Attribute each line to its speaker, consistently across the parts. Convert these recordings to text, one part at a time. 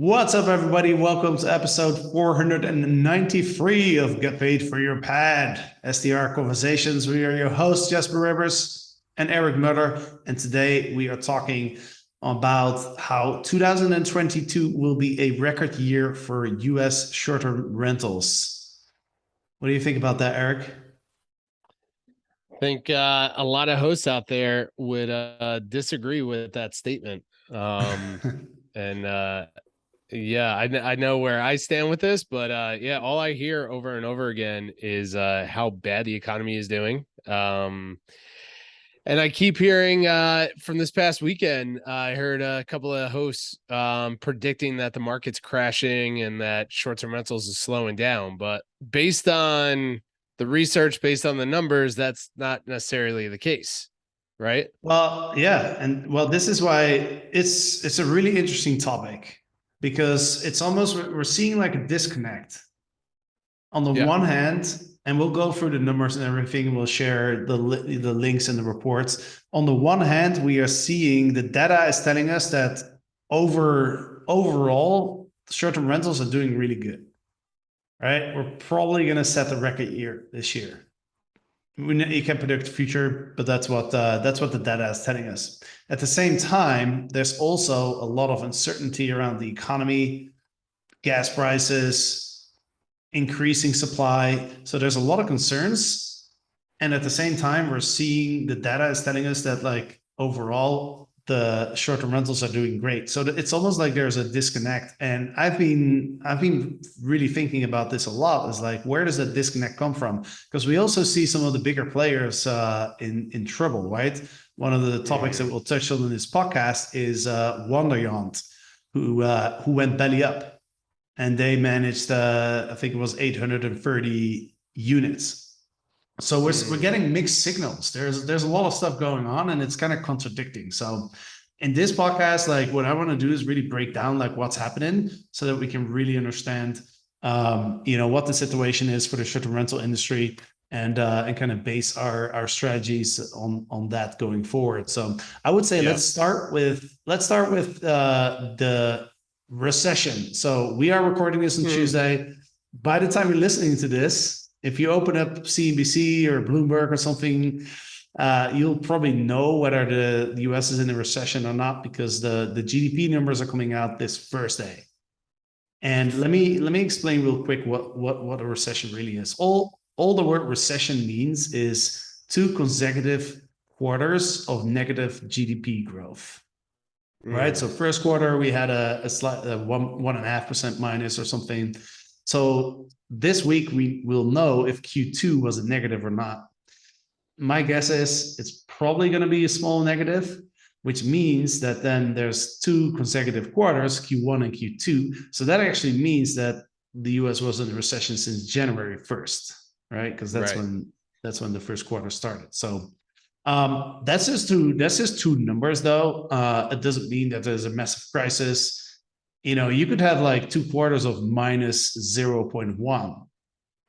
Speaker 1: What's up, everybody? Welcome to episode 493 of Get Paid for Your Pad, SDR Conversations. We are your hosts, Jasper Rivers and Eric Muller. And today we are talking about how 2022 will be a record year for US short-term rentals. What do you think about that, Eric?
Speaker 2: I think a lot of hosts out there would disagree with that statement. Yeah, I know where I stand with this, but yeah, all I hear over and over again is how bad the economy is doing. And I keep hearing from this past weekend, I heard a couple of hosts predicting that the market's crashing and that short-term rentals is slowing down. But based on the research, based on the numbers, that's not necessarily the case, right?
Speaker 1: Well, yeah, and well, this is why it's a really interesting topic because it's almost we're seeing like a disconnect. On the one hand, and we'll go through the numbers and everything, and we'll share the links and the reports. On the one hand, we are seeing the data is telling us that overall, short-term rentals are doing really good, right? We're probably going to set a record year this year. You can predict the future, but that's what the data is telling us. At the same time, there's also a lot of uncertainty around the economy, gas prices, increasing supply. So there's a lot of concerns. And at the same time, we're seeing the data is telling us that like overall, the short-term rentals are doing great. So it's almost like there's a disconnect. And I've been really thinking about this a lot. Is like, where does that disconnect come from? Because we also see some of the bigger players in trouble, right? One of the topics that we'll touch on in this podcast is Wonderyacht, who went belly up. And they managed, I think it was 830 units. So we're getting mixed signals. There's a lot of stuff going on, and it's kind of contradicting. So in this podcast, like what I want to do is really break down like what's happening, so that we can really understand, what the situation is for the short-term rental industry, and kind of base our strategies on that going forward. So I would say let's start with the recession. So we are recording this on Tuesday. By the time you're listening to this, if you open up CNBC or Bloomberg or something, you'll probably know whether the US is in a recession or not, because the GDP numbers are coming out this Thursday. And let me explain real quick what a recession really is. All the word recession means is 2 consecutive quarters of negative GDP growth. Right. So first quarter, we had a slight 1.5% minus or something. So this week we will know if Q2 was a negative or not. My guess is it's probably going to be a small negative, which means that then there's 2 consecutive quarters, Q1 and Q2. So that actually means that the US was in a recession since January 1st, right? Because that's when the first quarter started. So that's just two numbers, though. It doesn't mean that there's a massive crisis. You could have like 2 quarters of minus 0.1,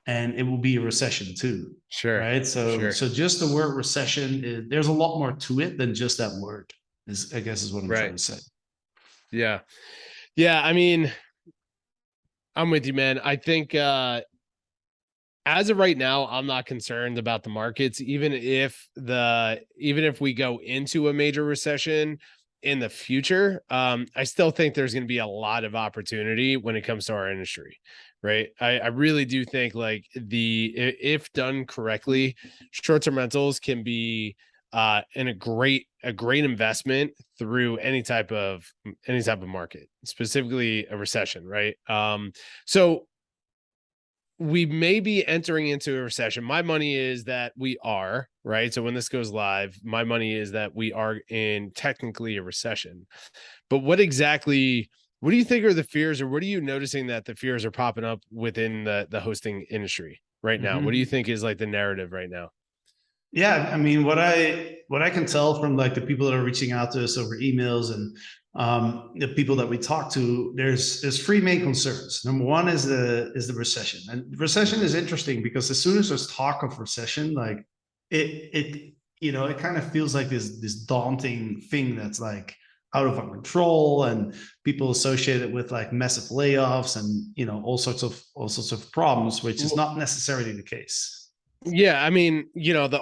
Speaker 1: and it will be a recession too.
Speaker 2: Sure.
Speaker 1: Right. So just the word recession, there's a lot more to it than just that word, I guess is what I'm trying to say.
Speaker 2: Yeah. Yeah. I mean, I'm with you, man. I think as of right now, I'm not concerned about the markets, even if we go into a major recession in the future. I still think there's going to be a lot of opportunity when it comes to our industry, right? I really do think like if done correctly, short-term rentals can be a great investment through any type of market, specifically a recession, right? So we may be entering into a recession. My money is that we are, right? So when this goes live, my money is that we are in technically a recession. But what do you think are the fears, or what are you noticing that the fears are popping up within the hosting industry right now? What do you think is like the narrative right now?
Speaker 1: Yeah, I mean, what I can tell from like the people that are reaching out to us over emails and the people that we talk to, there's 3 main concerns. Number one is the recession, and recession is interesting because as soon as there's talk of recession, like it kind of feels like this daunting thing that's like, out of our control, and people associate it with like massive layoffs and all sorts of problems, which is not necessarily the case.
Speaker 2: Yeah, I mean, the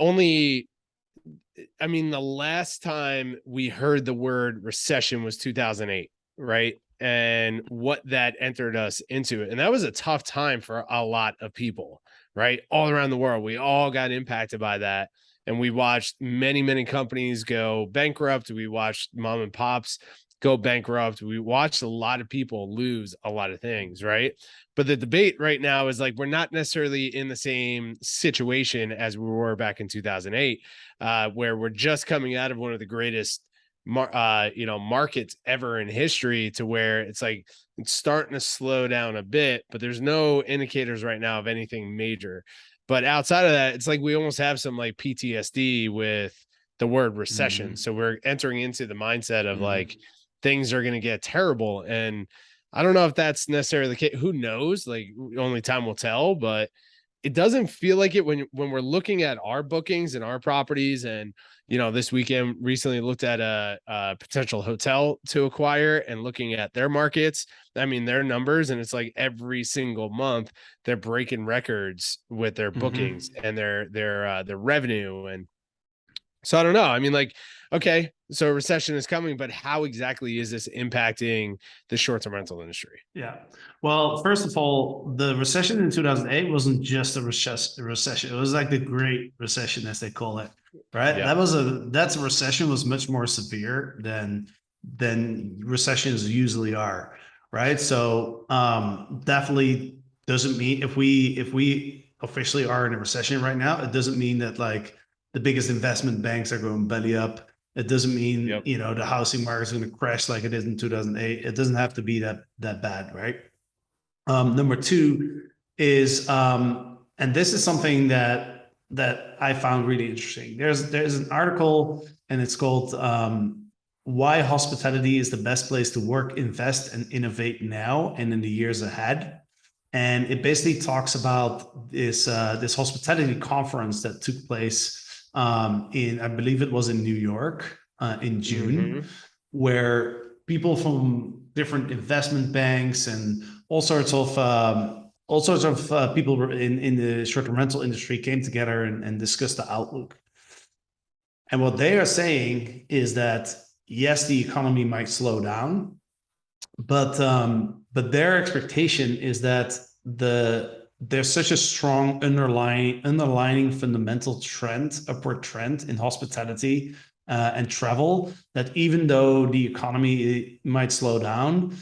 Speaker 2: last time we heard the word recession was 2008, right? And what that entered us into it. And that was a tough time for a lot of people, right? All around the world. We all got impacted by that. And we watched many, many companies go bankrupt. We watched mom and pops go bankrupt. We watched a lot of people lose a lot of things, right? But the debate right now is like, we're not necessarily in the same situation as we were back in 2008, where we're just coming out of one of the greatest markets ever in history, to where it's like it's starting to slow down a bit, but there's no indicators right now of anything major. But outside of that, it's like we almost have some like PTSD with the word recession. So we're entering into the mindset of like things are going to get terrible. And I don't know if that's necessarily the case. Who knows? Like, only time will tell, but it doesn't feel like it when we're looking at our bookings and our properties. And this weekend recently looked at a potential hotel to acquire and looking at their markets, I mean their numbers, and it's like every single month they're breaking records with their bookings and their revenue. And so I don't know. I mean, like, okay, so a recession is coming, but how exactly is this impacting the short-term rental industry?
Speaker 1: Yeah. Well, first of all, the recession in 2008 wasn't just a recession. It was like the Great Recession, as they call it, right?
Speaker 2: Yeah.
Speaker 1: That's a recession was much more severe than recessions usually are, right? So definitely doesn't mean if we officially are in a recession right now, it doesn't mean that like the biggest investment banks are going belly up. It doesn't mean,
Speaker 2: Yep.
Speaker 1: the housing market is going to crash like it is in 2008. It doesn't have to be that bad, right? Number two is, and this is something that I found really interesting. There's an article, and it's called "Why Hospitality is the Best Place to Work, Invest, and Innovate Now and in the Years Ahead." And it basically talks about this hospitality conference that took place I believe it was in New York in June, where people from different investment banks and all sorts of people in the short-term rental industry came together and discussed the outlook. And what they are saying is that yes, the economy might slow down, but their expectation is that there's such a strong underlying fundamental upward trend in hospitality and travel, that even though the economy might slow down,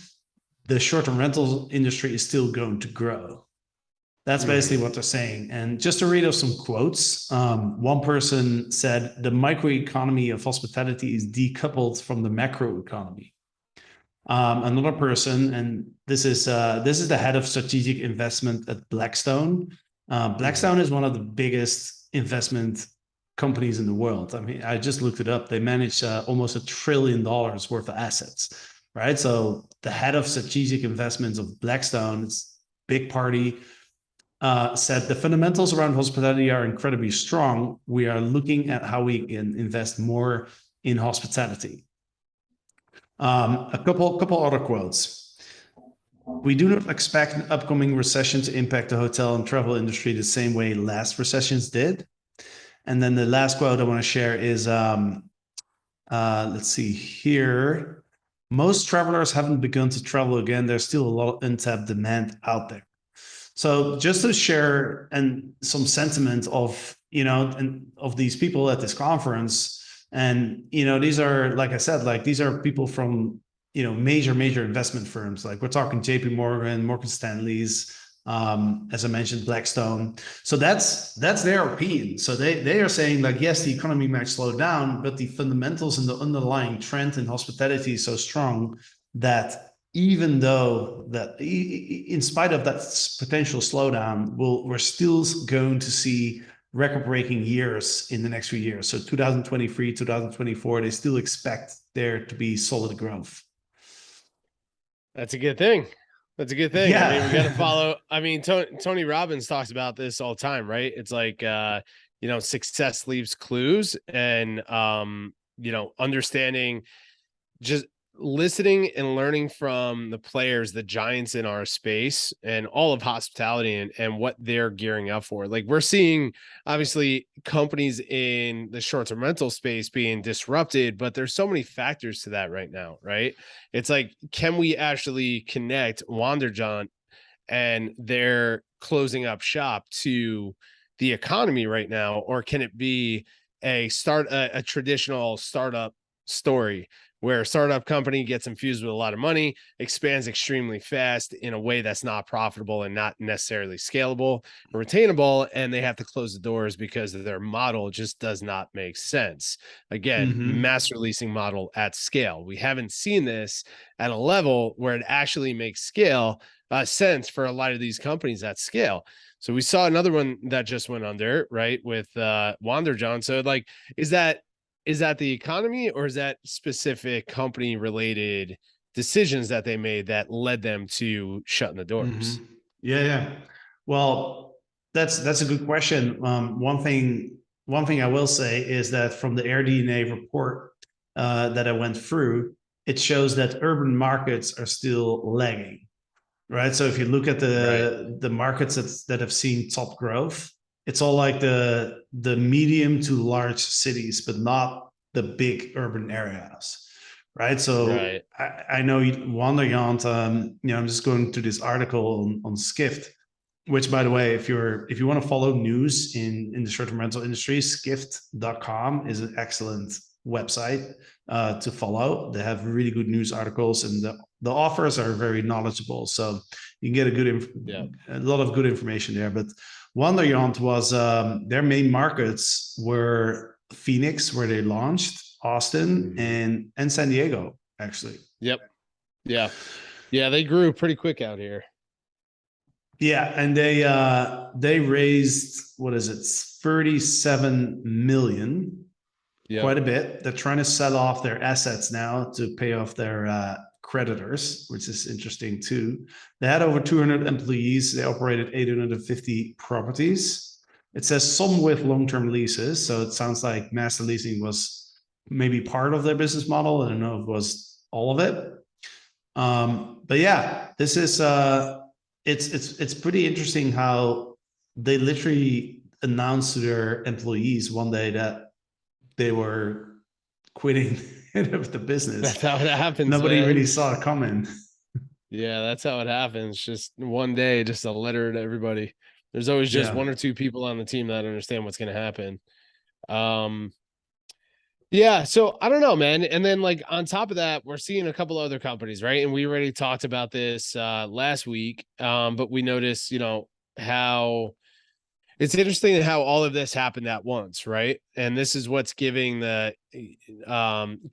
Speaker 1: the short-term rental industry is still going to grow. That's basically what they're saying. And just to read off some quotes, one person said, "The microeconomy of hospitality is decoupled from the macroeconomy." Another person, and this is the head of strategic investment at Blackstone. Blackstone is one of the biggest investment companies in the world. I mean, I just looked it up. They manage almost $1 trillion worth of assets, right? So the head of strategic investments of Blackstone, it's big party, said the fundamentals around hospitality are incredibly strong. We are looking at how we can invest more in hospitality. A couple other quotes. "We do not expect an upcoming recession to impact the hotel and travel industry the same way last recessions did." And then the last quote I want to share is, let's see here. "Most travelers haven't begun to travel again. There's still a lot of untapped demand out there." So just to share and some sentiment of, and of these people at this conference. And, these are, like I said, like these are people from, major investment firms. Like we're talking JP Morgan, Morgan Stanley's, as I mentioned, Blackstone. So that's their opinion. So they are saying like, yes, the economy might slow down, but the fundamentals and the underlying trend in hospitality is so strong that even though that in spite of that potential slowdown, we're still going to see record-breaking years in the next few years. So 2023, 2024, they still expect there to be solid growth.
Speaker 2: That's a good thing. That's a good thing.
Speaker 1: Yeah.
Speaker 2: I mean, we got to follow. I mean, Tony Robbins talks about this all the time, right? It's like, success leaves clues, and, understanding just listening and learning from the players, the giants in our space and all of hospitality and what they're gearing up for. Like we're seeing obviously companies in the short-term rental space being disrupted, but there's so many factors to that right now, right? It's like, can we actually connect Wanderjaunt and they're closing up shop to the economy right now, or can it be a traditional startup story where a startup company gets infused with a lot of money, expands extremely fast in a way that's not profitable and not necessarily scalable or retainable, and they have to close the doors because their model just does not make sense. Again, master leasing model at scale. We haven't seen this at a level where it actually makes scale sense for a lot of these companies at scale. So we saw another one that just went under, right, with Wanderjaunt. So like, is that the economy, or is that specific company related decisions that they made that led them to shutting the doors?
Speaker 1: Yeah. Well, that's a good question. One thing I will say is that from the AirDNA report that I went through, it shows that urban markets are still lagging, right? So if you look at
Speaker 2: Right.
Speaker 1: the markets that have seen top growth, it's all like the medium to large cities, but not the big urban areas, right? So
Speaker 2: Right.
Speaker 1: I know Wanderjaunt, I'm just going to this article on Skift, which by the way, if you want to follow news in the short-term rental industry, skift.com is an excellent website to follow. They have really good news articles, and the authors are very knowledgeable, so you can get a lot of good information there. But Wanderjaunt was their main markets were Phoenix, where they launched, Austin, and San Diego, actually.
Speaker 2: Yep. Yeah. Yeah. They grew pretty quick out here.
Speaker 1: Yeah, and they raised, what is it, 37 million, quite a bit. They're trying to sell off their assets now to pay off their creditors, which is interesting too. They had over 200 employees. They operated 850 properties. It says some with long-term leases, so it sounds like master leasing was maybe part of their business model. I don't know if it was all of it. But yeah, this is it's pretty interesting how they literally announced to their employees one day that they were quitting of the business.
Speaker 2: That's how it happens.
Speaker 1: Nobody
Speaker 2: Man.
Speaker 1: really saw it coming.
Speaker 2: Yeah, that's how it happens. Just one day, just a letter to everybody. There's always just one or two people on the team that understand what's going to happen. Um, yeah, so I don't know, man. And then like on top of that, we're seeing a couple other companies, right? And we already talked about this last week. But we noticed, how it's interesting how all of this happened at once, right? And this is what's giving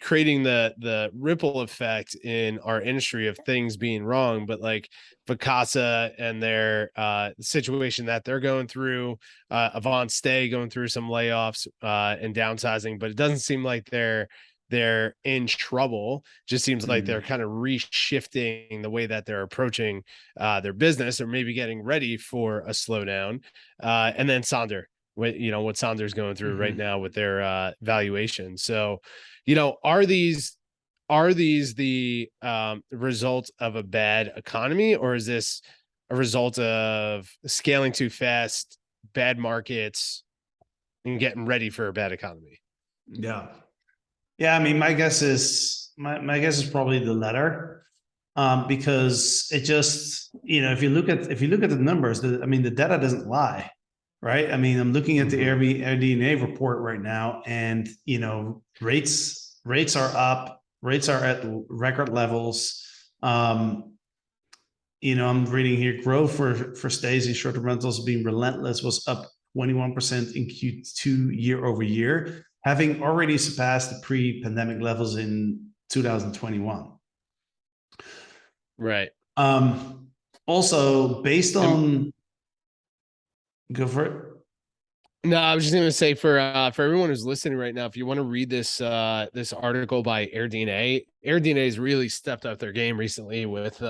Speaker 2: creating the ripple effect in our industry of things being wrong. But like Vicasa and their situation that they're going through, Avant Stay going through some layoffs and downsizing, but it doesn't seem like they're in trouble. Just seems like they're kind of reshifting the way that they're approaching their business, or maybe getting ready for a slowdown. And then Sonder, what Sonder's going through right now with their valuation. So, are these the result of a bad economy, or is this a result of scaling too fast, bad markets, and getting ready for a bad economy?
Speaker 1: Yeah. Yeah, I mean, my guess is probably the latter, because it just, if you look at the numbers, the data doesn't lie, right? I mean, I'm looking at the AirDNA report right now, and rates are up, rates are at record levels. I'm reading here, growth for stays in short-term rentals being relentless was up 21% in Q2 year over year, having already surpassed the pre-pandemic levels in 2021.
Speaker 2: Right.
Speaker 1: Also, based on, go for it.
Speaker 2: No, I was just going to say for everyone who's listening right now, if you want to read this this article by AirDNA has really stepped up their game recently with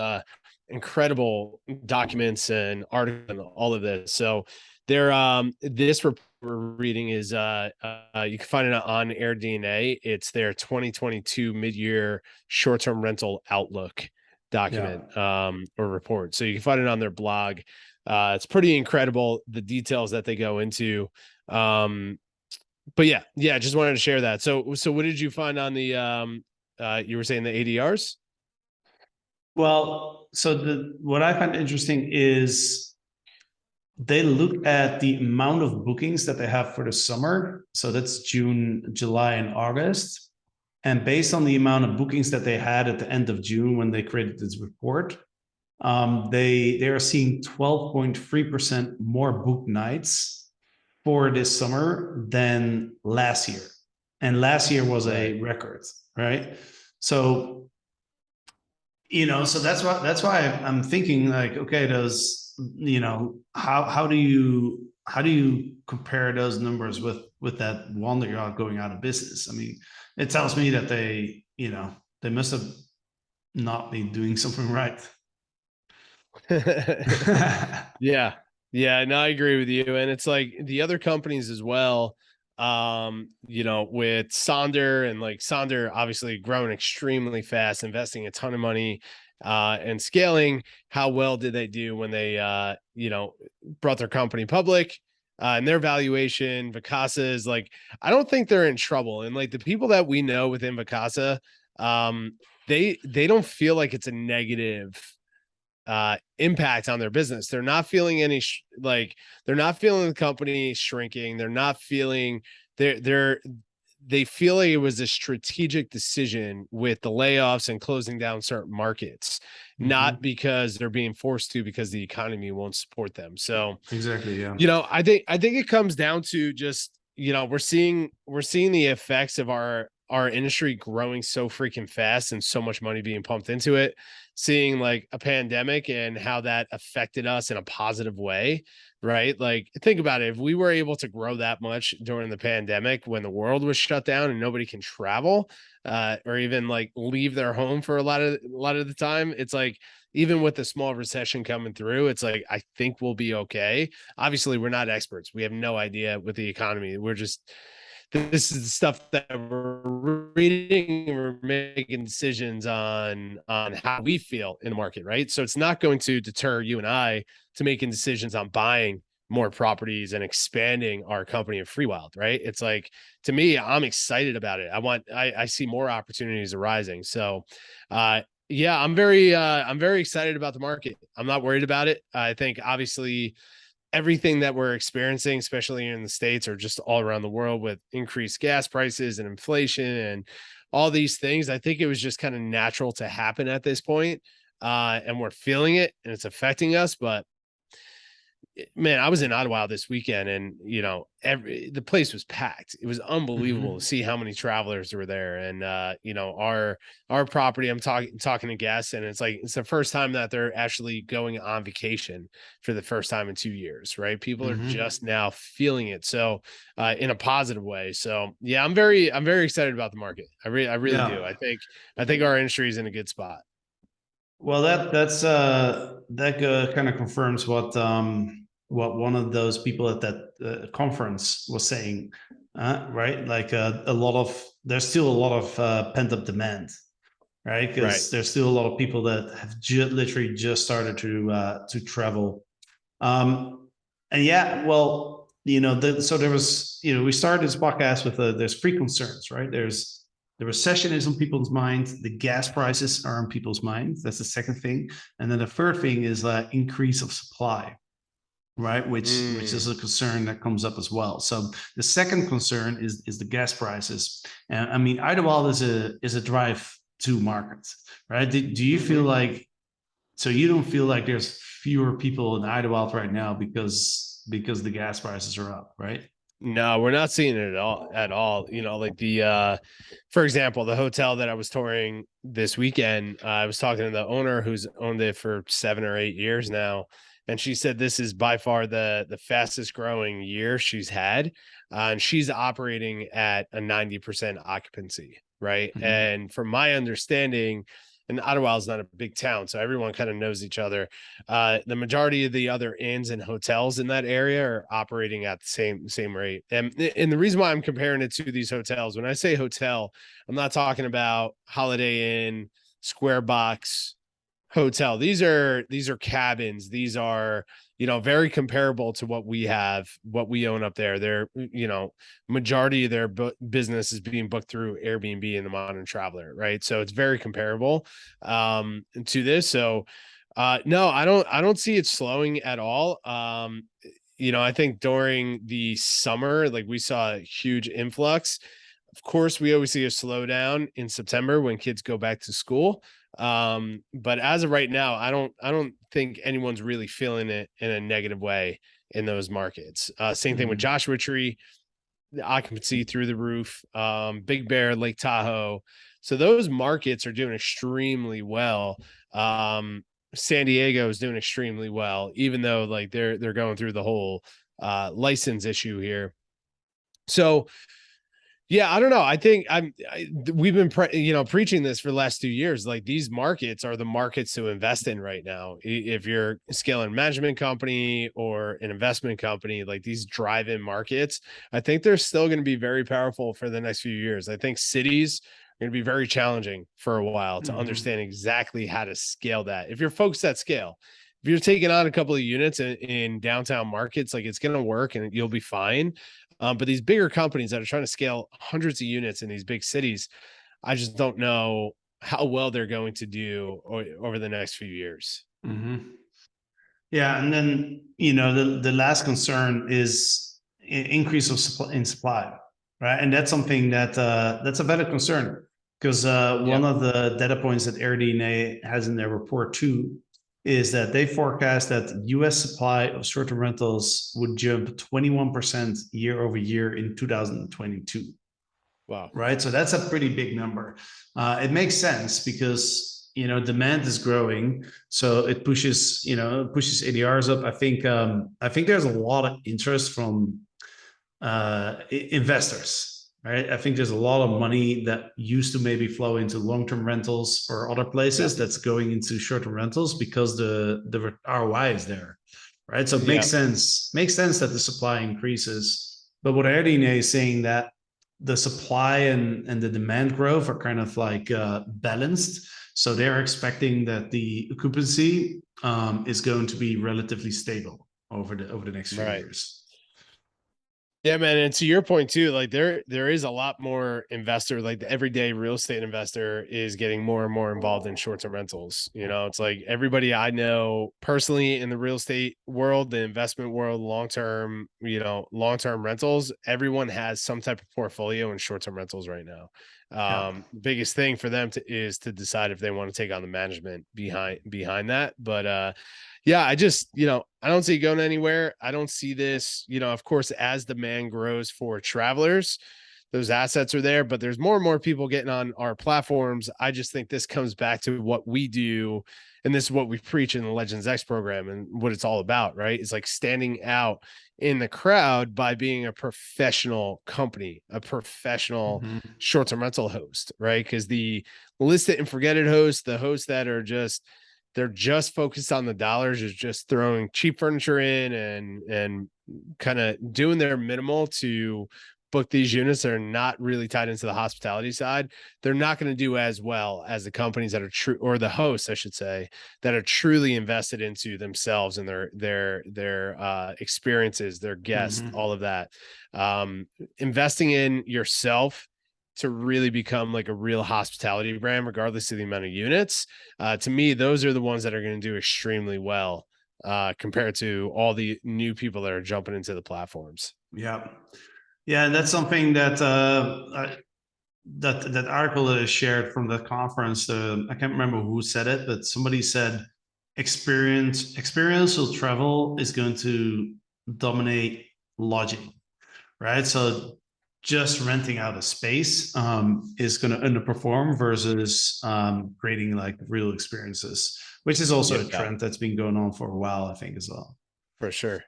Speaker 2: incredible documents and articles and all of this. So this report we're reading is you can find it on AirDNA. It's their 2022 mid-year short-term rental outlook
Speaker 1: Yeah.
Speaker 2: document or report. So you can find it on their blog. It's pretty incredible, the details that they go into. But yeah, just wanted to share that. So what did you find on the you were saying the ADRs?
Speaker 1: Well, so what I find interesting is they look at the amount of bookings that they have for the summer. So that's June, July, and August. And based on the amount of bookings that they had at the end of June when they created this report, they are seeing 12.3% more book nights for this summer than last year. And last year was a
Speaker 2: Right.
Speaker 1: record, right? So, so that's why I'm thinking like, okay, those, how do you compare those numbers with that one that you're going out of business? I mean, it tells me that they must have not been doing something right.
Speaker 2: Yeah. Yeah, no, I agree with you. And it's like the other companies as well, with Sonder and like Sonder obviously growing extremely fast, investing a ton of money and scaling. How well did they do when they brought their company public? And their valuation, Vicasa is like, I don't think they're in trouble. And like the people that we know within Vicasa, they don't feel like it's a negative impact on their business. They're not feeling any they're not feeling the company shrinking. They're not feeling they feel like it was a strategic decision with the layoffs and closing down certain markets, not
Speaker 1: Mhm.
Speaker 2: because they're being forced to because the economy won't support them. So,
Speaker 1: Exactly. Yeah.
Speaker 2: I think it comes down to just, we're seeing the effects of our industry growing so freaking fast and so much money being pumped into it, seeing like a pandemic and how that affected us in a positive way, right? Like think about it. If we were able to grow that much during the pandemic when the world was shut down and nobody can travel, or even like leave their home for a lot of the time, it's like even with the small recession coming through, it's like I think we'll be okay. Obviously, we're not experts. We have no idea with the economy. This is the stuff that we're reading and we're making decisions on how we feel in the market, right? So it's not going to deter you and I to making decisions on buying more properties and expanding our company of Free Wild, right? It's like to me, I'm excited about it. I see more opportunities arising. So yeah, I'm very excited about the market. I'm not worried about it. I think obviously everything that we're experiencing, especially in the States or just all around the world with increased gas prices and inflation and all these things, I think it was just kind of natural to happen at this point. And we're feeling it and it's affecting us. But man, I was in Ottawa this weekend and the place was packed. It was unbelievable to
Speaker 1: Mhm.
Speaker 2: see how many travelers were there. And our property, I'm talking to guests, and it's like it's the first time that they're actually going on vacation for the first time in 2 years, right? People are
Speaker 1: Mhm.
Speaker 2: just now feeling it. So in a positive way. So yeah, I'm very excited about the market. I really do.
Speaker 1: Yeah.
Speaker 2: I think our industry is in a good spot.
Speaker 1: Well, that kind of confirms what one of those people at that conference was saying, right? Like there's still a lot of pent up demand, right?
Speaker 2: Right.
Speaker 1: Because there's still a lot of people that have literally just started to travel. And yeah, well, so there was, we started this podcast with there's three concerns, right? There's the recession is on people's minds. The gas prices are on people's minds. That's the second thing. And then the third thing is increase of supply, right? Which is
Speaker 2: Mm,
Speaker 1: a concern that comes up as well. So the second concern is the gas prices. And I mean, Idlewild is a drive to market, right? Do you feel
Speaker 2: mhm.
Speaker 1: like so you don't feel like there's fewer people in Idlewild right now because the gas prices are up, right?
Speaker 2: No, we're not seeing it at all. Like for example, the hotel that I was touring this weekend, I was talking to the owner who's owned it for 7 or 8 years now. And she said this is by far the fastest growing year she's had. And she's operating at a 90% occupancy, right?
Speaker 1: Mhm.
Speaker 2: And from my understanding, and Ottawa is not a big town, so everyone kind of knows each other. The majority of the other inns and hotels in that area are operating at the same rate. And the reason why I'm comparing it to these hotels, when I say hotel, I'm not talking about Holiday Inn, Square Box hotel. These are cabins. These are, very comparable to what we own up there. They're, majority of their business is being booked through Airbnb and the Modern Traveler, right? So it's very comparable to this. So no, I don't see it slowing at all. I think during the summer, like we saw a huge influx. Of course, we always see a slowdown in September when kids go back to school. But as of right now, I don't think anyone's really feeling it in a negative way in those markets. Same thing with Joshua Tree, the occupancy through the roof, Big Bear, Lake Tahoe. So those markets are doing extremely well. San Diego is doing extremely well, even though like they're going through the whole license issue here. So yeah, I don't know. I think we've been preaching this for the last 2 years. Like these markets are the markets to invest in right now. If you're scaling a management company or an investment company, like these drive-in markets, I think they're still going to be very powerful for the next few years. I think cities are going to be very challenging for a while to understand exactly how to scale that. If you're focused at scale, if you're taking on a couple of units in downtown markets, like it's going to work and you'll be fine. But these bigger companies that are trying to scale hundreds of units in these big cities, I just don't know how well they're going to do over the next few years.
Speaker 1: Yeah, and then the last concern is increase of supply, right? And that's something that's a valid concern because one of the data points that AirDNA has in their report too is that they forecast that U.S. supply of short-term rentals would jump 21% year over year in 2022.
Speaker 2: Wow.
Speaker 1: Right. So that's a pretty big number. It makes sense because, demand is growing. So it pushes ADRs up. I think there's a lot of interest from investors. Right. I think there's a lot of money that used to maybe flow into long-term rentals or other places that's going into short-term rentals because the ROI is there. Right. So it makes sense that the supply increases. But what AirDNA is saying that the supply and the demand growth are kind of like balanced. So they're expecting that the occupancy is going to be relatively stable over the next few years.
Speaker 2: Yeah, man. And to your point too, like there is a lot more investor, like the everyday real estate investor is getting more and more involved in short-term rentals. It's like everybody I know personally in the real estate world, the investment world, long-term rentals, everyone has some type of portfolio in short-term rentals right now. Biggest thing for them is to decide if they want to take on the management behind that. But yeah, I just, I don't see it going anywhere. I don't see this, of course, as demand grows for travelers, those assets are there, but there's more and more people getting on our platforms. I just think this comes back to what we do. And this is what we preach in the Legends X program and what it's all about, right? It's like standing out in the crowd by being a professional company, a professional short-term rental host, right? Because the list it and forget it hosts, the hosts that are they're just focused on the dollars, is just throwing cheap furniture in and kind of doing their minimal to book these units that are not really tied into the hospitality side. They're not going to do as well as the companies that are true, or the hosts, I should say, that are truly invested into themselves and their experiences, their guests, all of that. Investing in yourself to really become like a real hospitality brand, regardless of the amount of units. To me, those are the ones that are going to do extremely well compared to all the new people that are jumping into the platforms.
Speaker 1: Yeah. Yeah. And that's something that that article that is shared from the conference, I can't remember who said it, but somebody said experiential travel is going to dominate lodging, right? So just renting out a space is going to underperform versus creating like real experiences, which is also a trend that's been going on for a while, I think, as well.
Speaker 2: For sure.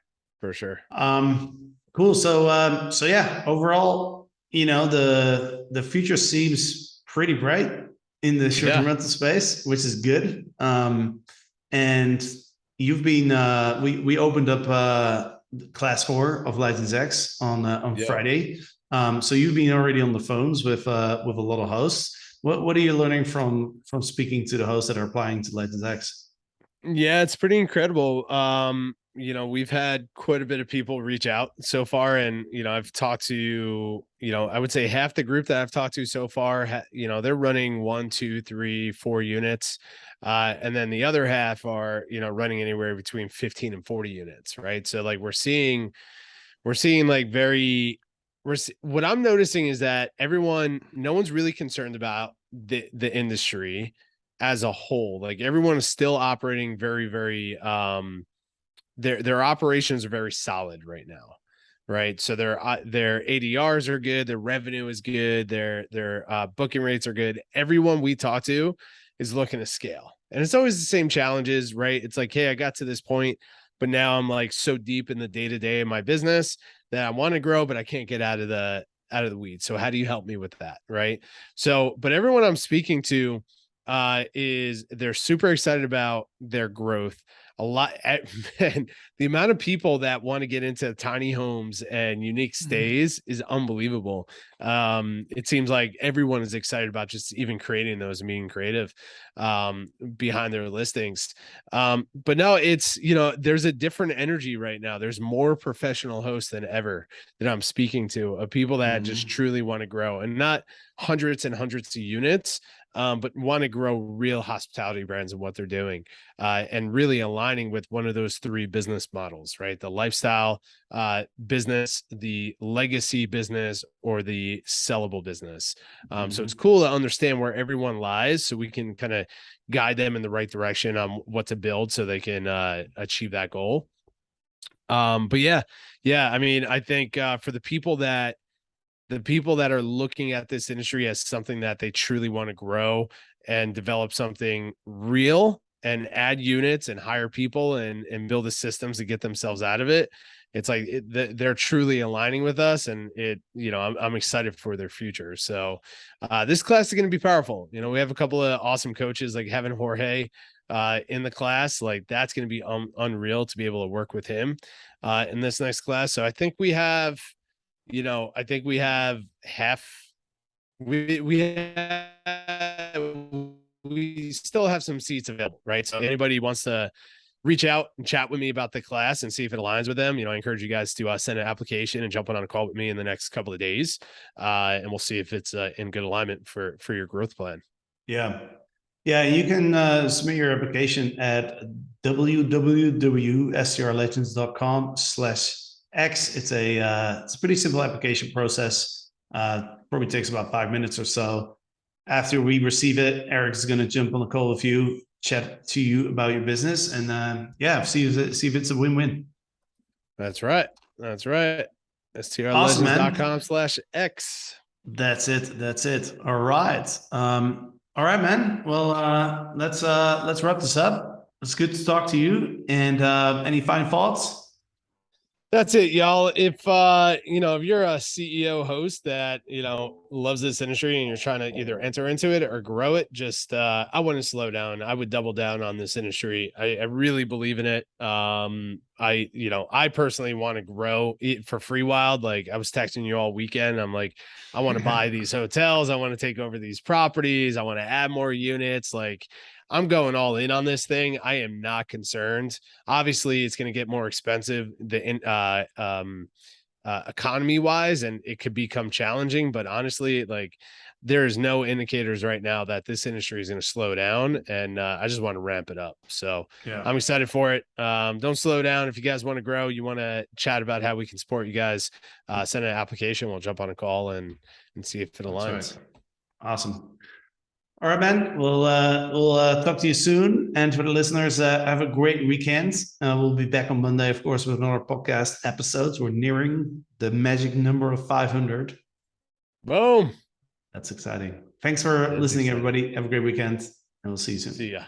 Speaker 1: Cool. So yeah, overall, the future seems pretty bright. in the short-term
Speaker 2: Yeah.
Speaker 1: rental space, which is good. And you've been we opened up class 4 of License X on
Speaker 2: Yeah.
Speaker 1: Friday. So you've been already on the phones with a lot of hosts. What are you learning from speaking to the hosts that are applying to License X?
Speaker 2: Yeah, it's pretty incredible. We've had quite a bit of people reach out so far, and I've talked to, I would say half the group that I've talked to so far, they're running 1, 2, 3, 4 units. And then the other half are, running anywhere between 15 and 40 units, right? So like we're seeing like what I'm noticing is that no one's really concerned about the industry as a whole. Like everyone is still operating very, very their operations are very solid right now. Right. So their ADRs are good, their revenue is good, their booking rates are good. Everyone we talk to is looking to scale. And it's always the same challenges, right? It's like, hey, I got to this point, but now I'm like so deep in the day-to-day of my business that I want to grow, but I can't get out of the weeds. So how do you help me with that? Right. So, but everyone I'm speaking to is they're super excited about their growth. A lot, man, the amount of people that want to get into tiny homes and unique stays is unbelievable. It seems like everyone is excited about just even creating those and being creative behind their listings. But no, it's, there's a different energy right now. There's more professional hosts than ever that I'm speaking to, of people that just truly want to grow, and not hundreds and hundreds of units, but want to grow real hospitality brands and what they're doing, and really aligning with one of those 3 business models, right? The lifestyle business, the legacy business, or the sellable business. So it's cool to understand where everyone lies, so we can kind of guide them in the right direction on what to build so they can achieve that goal. But yeah, I mean, I think for the people that are looking at this industry as something that they truly want to grow and develop something real and add units and hire people and build the systems to get themselves out of it, it's like they're truly aligning with us, and I'm excited for their future. So this class is going to be powerful. We have a couple of awesome coaches, like having Jorge in the class. Like that's going to be unreal to be able to work with him in this next class. So I think we have half. We still have some seats available, right? So if anybody wants to reach out and chat with me about the class and see if it aligns with them, I encourage you guys to send an application and jump on a call with me in the next couple of days, and we'll see if it's in good alignment for your growth plan.
Speaker 1: Yeah. Yeah, you can submit your application at www.strlegends.com/X. It's a pretty simple application process. Probably takes about 5 minutes or so. After we receive it, Eric is going to jump on a call with you, chat to you about your business, and see if it's a win-win.
Speaker 2: That's right. strlegends.com/X.
Speaker 1: That's it. All right. All right, man. Well, let's wrap this up. It's good to talk to you. And any final thoughts?
Speaker 2: That's it, y'all. If if you're a CEO host that loves this industry and you're trying to either enter into it or grow it, just I wouldn't slow down. I would double down on this industry. I really believe in it. I personally want to grow it for Free Wild. Like I was texting you all weekend. I'm like, I want to buy these hotels. I want to take over these properties. I want to add more units. Like I'm going all in on this thing. I am not concerned. Obviously, it's going to get more expensive economy wise, and it could become challenging. But honestly, like there's no indicators right now that this industry is going to slow down, and I just want to ramp it up. So
Speaker 1: Yeah.
Speaker 2: I'm excited for it. Don't slow down. If you guys want to grow, you want to chat about how we can support you guys, send an application. We'll jump on a call and see if it aligns.
Speaker 1: Right. Awesome. All right, man. We'll talk to you soon. And for the listeners, have a great weekend. We'll be back on Monday, of course, with another podcast episodes. We're nearing the magic number of 500.
Speaker 2: Boom.
Speaker 1: That's exciting. Thanks for listening, everybody. Have a great weekend, and we'll see you soon.
Speaker 2: See ya.